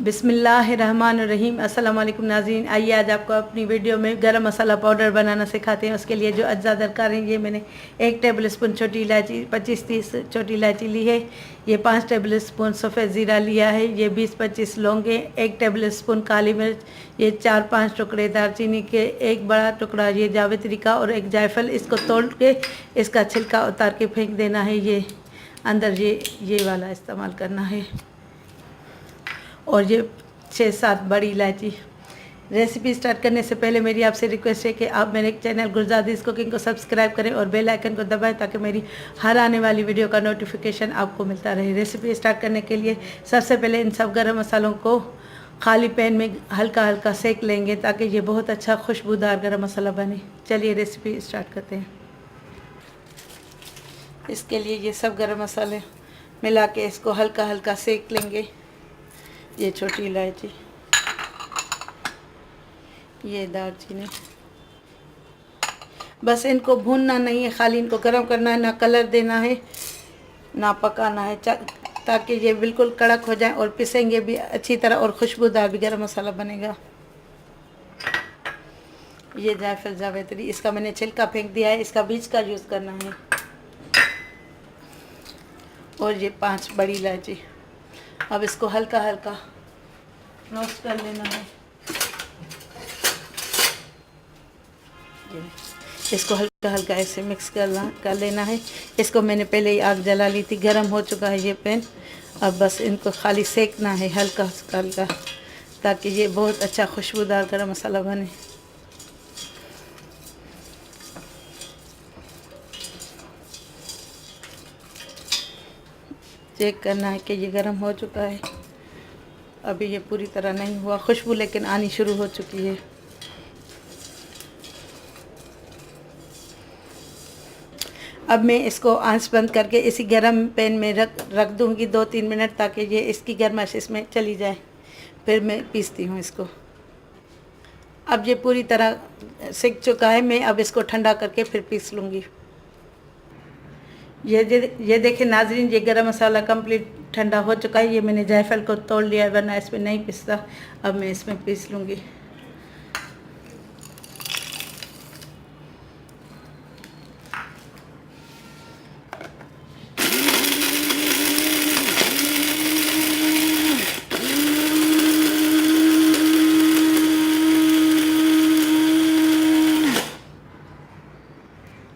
बिस्मिल्लाहिर्रहमानिर्रहीम। अस्सलाम वालेकुम नाज़रीन। आइए आज आपको अपनी वीडियो में गरम मसाला पाउडर बनाना सिखाते हैं। उसके लिए जो अज्जा दरकार हैं, ये मैंने 1 टेबल स्पून छोटी इलायची 25-30 छोटी इलायची ली है। ये 5 टेबल स्पून सफ़ेद ज़ीरा लिया है। ये 20-25 लौंगे, 1 टेबल स्पून काली मिर्च, ये 4-5 टुकड़े दालचीनी के, 1 बड़ा टुकड़ा ये जावित्री का और 1 जायफल। इसको तोड़ के इसका छिलका उतार के फेंक देना है। ये अंदर ये वाला इस्तेमाल करना है। और ये 6-7 बड़ी इलायची। रेसिपी स्टार्ट करने से पहले मेरी आपसे रिक्वेस्ट है कि आप मेरे चैनल गुलजादीज़ कुकिंग को सब्सक्राइब करें और बेल आइकन को दबाएं ताकि मेरी हर आने वाली वीडियो का नोटिफिकेशन आपको मिलता रहे। रेसिपी स्टार्ट करने के लिए सबसे पहले इन सब गरम मसालों को खाली पैन में हल्का हल्का सेक लेंगे ताकि ये बहुत अच्छा खुशबूदार गरम मसाला बने। चलिए रेसिपी स्टार्ट करते हैं। इसके लिए ये सब गरम मसाले मिला के इसको हल्का हल्का सेक लेंगे। ये छोटी इलायची, ये दालचीनी, बस इनको भूनना नहीं है, खाली इनको गरम करना है, ना कलर देना है ना पकाना है, ताकि ये बिल्कुल कड़क हो जाए और पिसेंगे भी अच्छी तरह और खुशबूदार भी गरम मसाला बनेगा। ये जायफल जावित्री, इसका मैंने छिलका फेंक दिया है, इसका बीज का यूज़ करना है। और ये 5 बड़ी इलायची। अब इसको हल्का हल्का रोस्ट कर लेना है। इसको हल्का हल्का ऐसे मिक्स कर लेना है। इसको मैंने पहले ही आग जला ली थी, गर्म हो चुका है ये पैन। अब बस इनको खाली सेकना है हल्का हल्का, ताकि ये बहुत अच्छा खुशबूदार गरम मसाला बने। चेक करना है कि ये गर्म हो चुका है। अभी ये पूरी तरह नहीं हुआ, खुशबू लेकिन आनी शुरू हो चुकी है। अब मैं इसको आंच बंद करके इसी गरम पैन में रख दूंगी 2-3 मिनट, ताकि ये इसकी गर्माश इसमें चली जाए। फिर मैं पीसती हूँ इसको। अब ये पूरी तरह सिक चुका है। मैं अब इसको ठंडा करके फिर पीस लूँगी। ये देखिए नाजरीन, ये गरम मसाला कंप्लीट ठंडा हो चुका है। ये मैंने जायफल को तोड़ लिया है, वरना इसमें नहीं पिसता। अब मैं इसमें पीस लूँगी।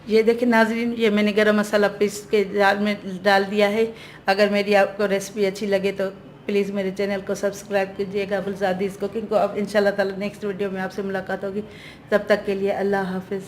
ये देखिए नाजरीन, ये मैंने गरम मसाला पीस के जार में डाल दिया है। अगर मेरी आपको रेसिपी अच्छी लगे तो प्लीज़ मेरे चैनल को सब्सक्राइब कीजिएगा, गुलजादीज़ कुकिंग को। अब इंशाल्लाह ताला नेक्स्ट वीडियो में आपसे मुलाकात होगी। तब तक के लिए अल्लाह हाफिज़।